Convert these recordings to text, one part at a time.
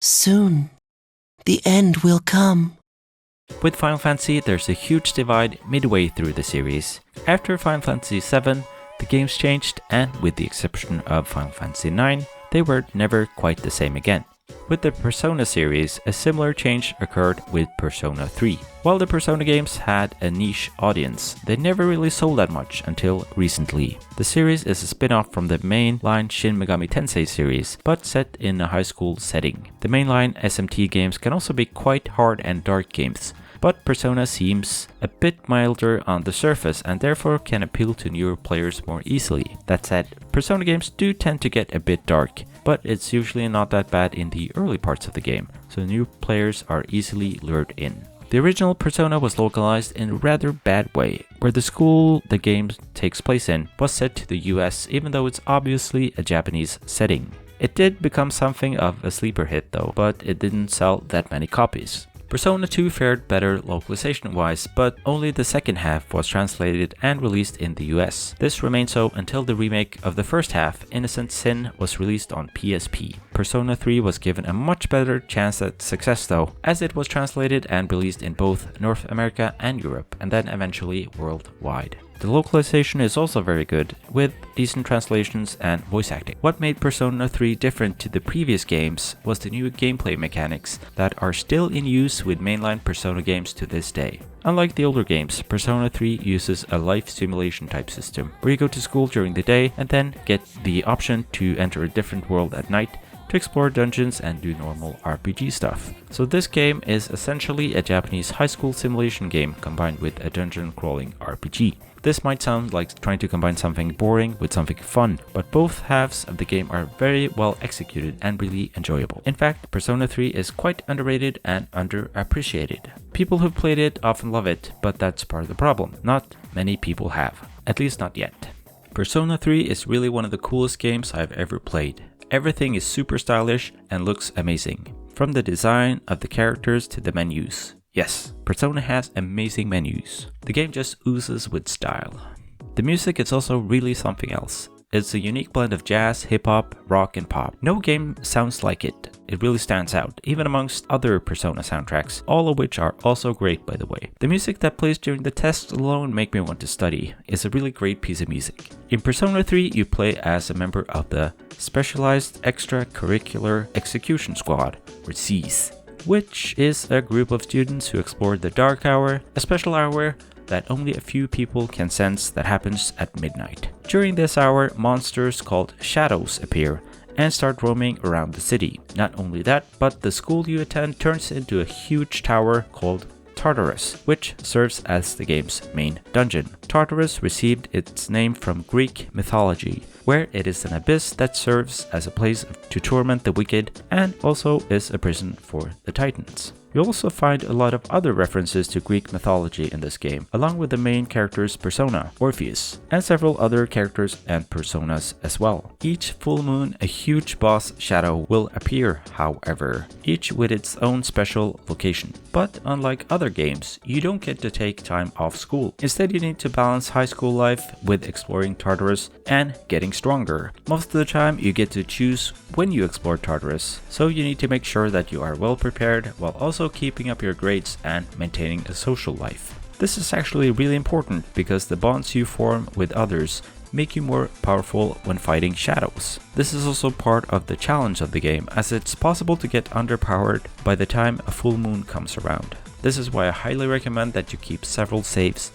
Soon, the end will come. With Final Fantasy, there's a huge divide midway through the series. After Final Fantasy VII, the games changed, and with the exception of Final Fantasy IX, they were never quite the same again. With the Persona series, a similar change occurred with Persona 3. While the Persona games had a niche audience, they never really sold that much until recently. The series is a spin-off from the mainline Shin Megami Tensei series, but set in a high school setting. The mainline SMT games can also be quite hard and dark games, but Persona seems a bit milder on the surface and therefore can appeal to newer players more easily. That said, Persona games do tend to get a bit dark, but it's usually not that bad in the early parts of the game, so new players are easily lured in. The original Persona was localized in a rather bad way, where the school the game takes place in was set to the US even though it's obviously a Japanese setting. It did become something of a sleeper hit though, but it didn't sell that many copies. Persona 2 fared better localization-wise, but only the second half was translated and released in the US. This remained so until the remake of the first half, Innocent Sin, was released on PSP. Persona 3 was given a much better chance at success though, as it was translated and released in both North America and Europe, and then eventually worldwide. The localization is also very good, with decent translations and voice acting. What made Persona 3 different to the previous games was the new gameplay mechanics that are still in use with mainline Persona games to this day. Unlike the older games, Persona 3 uses a life simulation type system, where you go to school during the day and then get the option to enter a different world at night to explore dungeons and do normal RPG stuff. So this game is essentially a Japanese high school simulation game combined with a dungeon crawling RPG. This might sound like trying to combine something boring with something fun, but both halves of the game are very well executed and really enjoyable. In fact, Persona 3 is quite underrated and underappreciated. People who've played it often love it, but that's part of the problem. Not many people have, at least not yet. Persona 3 is really one of the coolest games I've ever played. Everything is super stylish and looks amazing, from the design of the characters to the menus. Yes, Persona has amazing menus. The game just oozes with style. The music is also really something else. It's a unique blend of jazz, hip-hop, rock and pop. No game sounds like it. It really stands out, even amongst other Persona soundtracks, all of which are also great by the way. The music that plays during the tests alone make me want to study. It's a really great piece of music. In Persona 3, you play as a member of the Specialized Extracurricular Execution Squad, or SEES, which is a group of students who explore the Dark Hour, a special hour that only a few people can sense that happens at midnight. During this hour, monsters called shadows appear and start roaming around the city. Not only that, but the school you attend turns into a huge tower called Tartarus, which serves as the game's main dungeon. Tartarus received its name from Greek mythology, where it is an abyss that serves as a place to torment the wicked and also is a prison for the Titans. You also find a lot of other references to Greek mythology in this game, along with the main character's persona, Orpheus, and several other characters and personas as well. Each full moon, a huge boss shadow will appear, however, each with its own special location. But unlike other games, you don't get to take time off school. Instead, you need to balance high school life with exploring Tartarus and getting stronger. Most of the time, you get to choose when you explore Tartarus, so you need to make sure that you are well prepared while also keeping up your grades and maintaining a social life. This is actually really important because the bonds you form with others make you more powerful when fighting shadows. This is also part of the challenge of the game, as it's possible to get underpowered by the time a full moon comes around. This is why I highly recommend that you keep several saves,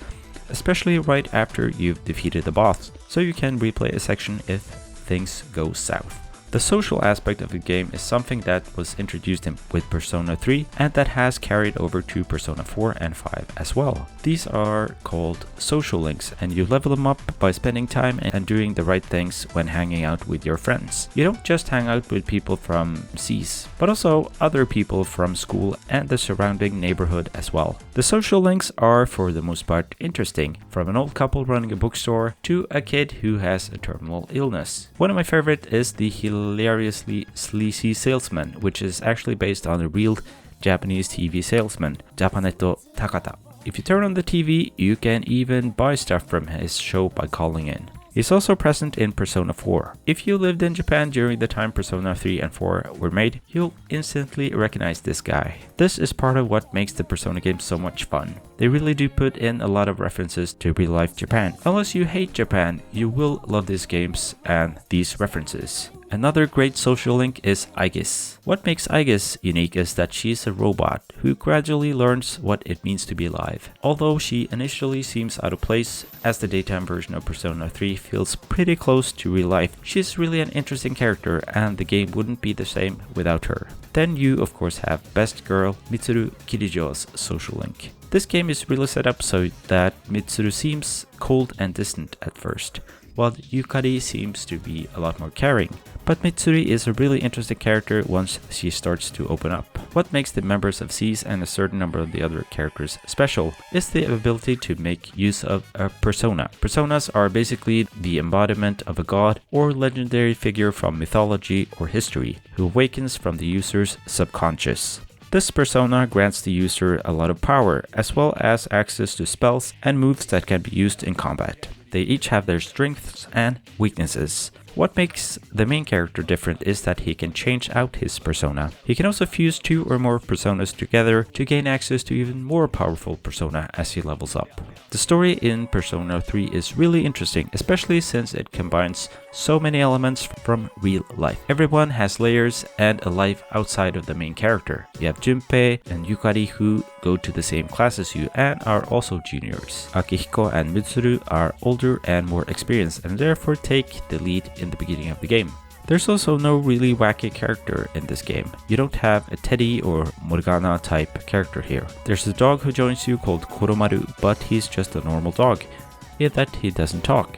especially right after you've defeated the boss, so you can replay a section if things go south. The social aspect of the game is something that was introduced with Persona 3 and that has carried over to Persona 4 and 5 as well. These are called social links, and you level them up by spending time and doing the right things when hanging out with your friends. You don't just hang out with people from SEES, but also other people from school and the surrounding neighborhood as well. The social links are for the most part interesting, from an old couple running a bookstore to a kid who has a terminal illness. One of my favorite is the hilariously sleazy salesman, which is actually based on a real Japanese TV salesman, Japanetto Takata. If you turn on the TV, you can even buy stuff from his show by calling in. He's also present in Persona 4. If you lived in Japan during the time Persona 3 and 4 were made, you'll instantly recognize this guy. This is part of what makes the Persona games so much fun. They really do put in a lot of references to real-life Japan. Unless you hate Japan, you will love these games and these references. Another great social link is Aegis. What makes Aegis unique is that she's a robot who gradually learns what it means to be alive. Although she initially seems out of place, as the daytime version of Persona 3 feels pretty close to real life, she's really an interesting character and the game wouldn't be the same without her. Then you of course have best girl Mitsuru Kirijo's social link. This game is really set up so that Mitsuru seems cold and distant at first, while Yukari seems to be a lot more caring. But Mitsuri is a really interesting character once she starts to open up. What makes the members of SEES and a certain number of the other characters special is the ability to make use of a persona. Personas are basically the embodiment of a god or legendary figure from mythology or history who awakens from the user's subconscious. This persona grants the user a lot of power, as well as access to spells and moves that can be used in combat. They each have their strengths and weaknesses. What makes the main character different is that he can change out his persona. He can also fuse 2 or more personas together to gain access to even more powerful persona as he levels up. The story in Persona 3 is really interesting, especially since it combines so many elements from real life. Everyone has layers and a life outside of the main character. You have Junpei and Yukari who go to the same class as you and are also juniors. Akihiko and Mitsuru are older and more experienced and therefore take the lead in the beginning of the game. There's also no really wacky character in this game. You don't have a Teddy or Morgana type character here. There's a dog who joins you called Koromaru, but he's just a normal dog, in that he doesn't talk.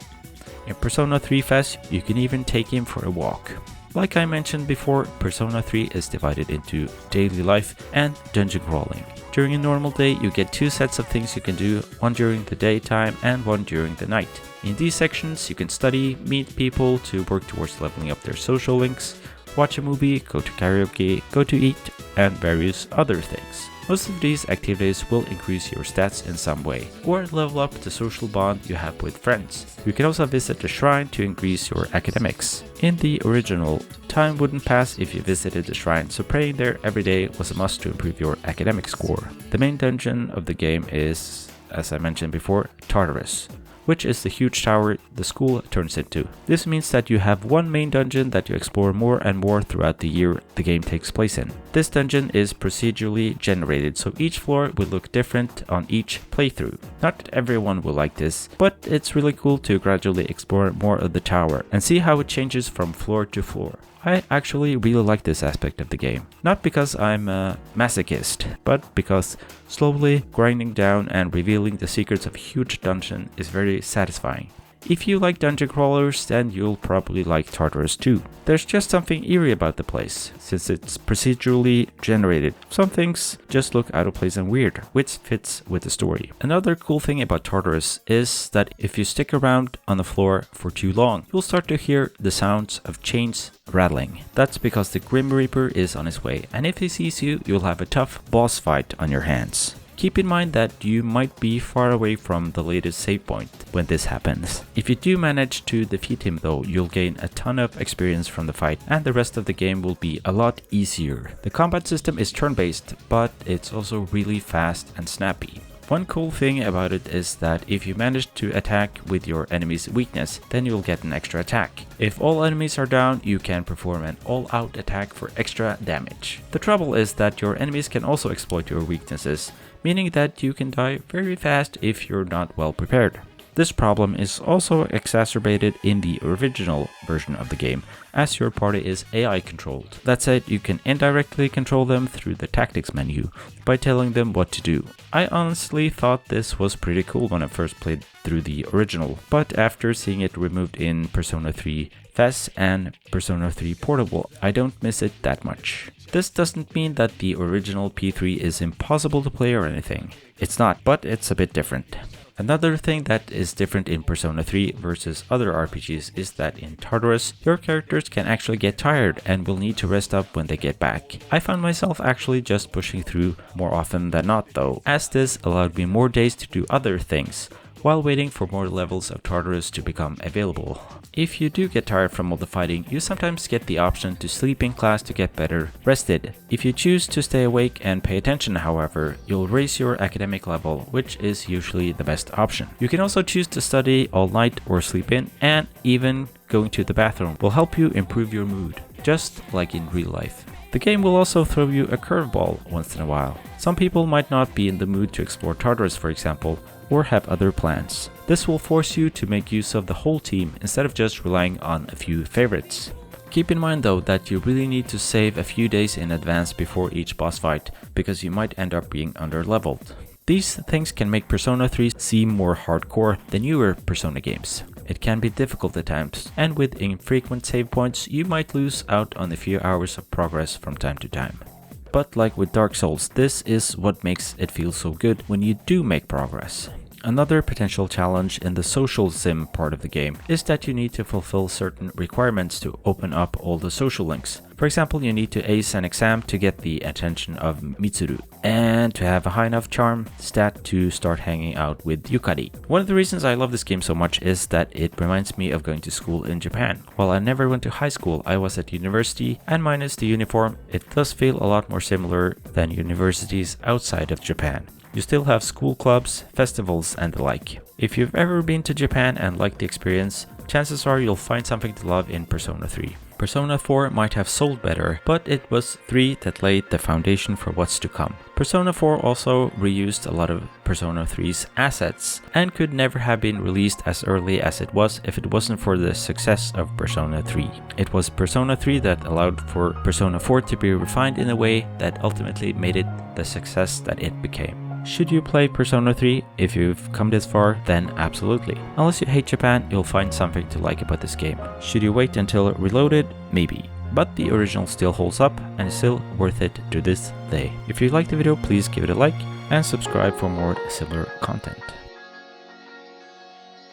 In Persona 3 Fest, you can even take him for a walk. Like I mentioned before, Persona 3 is divided into daily life and dungeon crawling. During a normal day, you get 2 sets of things you can do, one during the daytime and one during the night. In these sections, you can study, meet people to work towards leveling up their social links, watch a movie, go to karaoke, go to eat, and various other things. Most of these activities will increase your stats in some way, or level up the social bond you have with friends. You can also visit the shrine to increase your academics. In the original, time wouldn't pass if you visited the shrine, so praying there every day was a must to improve your academic score. The main dungeon of the game is, as I mentioned before, Tartarus, which is the huge tower the school turns into. This means that you have one main dungeon that you explore more and more throughout the year the game takes place in. This dungeon is procedurally generated, so each floor will look different on each playthrough. Not everyone will like this, but it's really cool to gradually explore more of the tower and see how it changes from floor to floor. I actually really like this aspect of the game. Not because I'm a masochist, but because slowly grinding down and revealing the secrets of a huge dungeon is very satisfying. If you like dungeon crawlers, then you'll probably like Tartarus too. There's just something eerie about the place, since it's procedurally generated. Some things just look out of place and weird, which fits with the story. Another cool thing about Tartarus is that if you stick around on the floor for too long, you'll start to hear the sounds of chains rattling. That's because the Grim Reaper is on his way, and if he sees you, you'll have a tough boss fight on your hands. Keep in mind that you might be far away from the latest save point when this happens. If you do manage to defeat him though, you'll gain a ton of experience from the fight and the rest of the game will be a lot easier. The combat system is turn-based, but it's also really fast and snappy. One cool thing about it is that if you manage to attack with your enemy's weakness, then you'll get an extra attack. If all enemies are down, you can perform an all-out attack for extra damage. The trouble is that your enemies can also exploit your weaknesses, meaning that you can die very fast if you're not well prepared. This problem is also exacerbated in the original version of the game, as your party is AI controlled. That said, you can indirectly control them through the tactics menu by telling them what to do. I honestly thought this was pretty cool when I first played through the original, but after seeing it removed in Persona 3 FES and Persona 3 Portable, I don't miss it that much. This doesn't mean that the original P3 is impossible to play or anything. It's not, but it's a bit different. Another thing that is different in Persona 3 versus other RPGs is that in Tartarus, your characters can actually get tired and will need to rest up when they get back. I found myself actually just pushing through more often than not though, as this allowed me more days to do other things, while waiting for more levels of Tartarus to become available. If you do get tired from all the fighting, you sometimes get the option to sleep in class to get better rested. If you choose to stay awake and pay attention, however, you'll raise your academic level, which is usually the best option. You can also choose to study all night or sleep in, and even going to the bathroom will help you improve your mood, just like in real life. The game will also throw you a curveball once in a while. Some people might not be in the mood to explore Tartarus, for example, or have other plans. This will force you to make use of the whole team instead of just relying on a few favorites. Keep in mind though that you really need to save a few days in advance before each boss fight, because you might end up being under-leveled. These things can make Persona 3 seem more hardcore than newer Persona games. It can be difficult at times, and with infrequent save points, you might lose out on a few hours of progress from time to time. But like with Dark Souls, this is what makes it feel so good when you do make progress. Another potential challenge in the social sim part of the game is that you need to fulfill certain requirements to open up all the social links. For example, you need to ace an exam to get the attention of Mitsuru, and to have a high enough charm stat to start hanging out with Yukari. One of the reasons I love this game so much is that it reminds me of going to school in Japan. While I never went to high school, I was at university, and minus the uniform, it does feel a lot more similar than universities outside of Japan. You still have school clubs, festivals, and the like. If you've ever been to Japan and liked the experience, chances are you'll find something to love in Persona 3. Persona 4 might have sold better, but it was 3 that laid the foundation for what's to come. Persona 4 also reused a lot of Persona 3's assets, and could never have been released as early as it was if it wasn't for the success of Persona 3. It was Persona 3 that allowed for Persona 4 to be refined in a way that ultimately made it the success that it became. Should you play Persona 3? If you've come this far, then absolutely. Unless you hate Japan, you'll find something to like about this game. Should you wait until Reloaded? Maybe. But the original still holds up and is still worth it to this day. If you liked the video, please give it a like and subscribe for more similar content.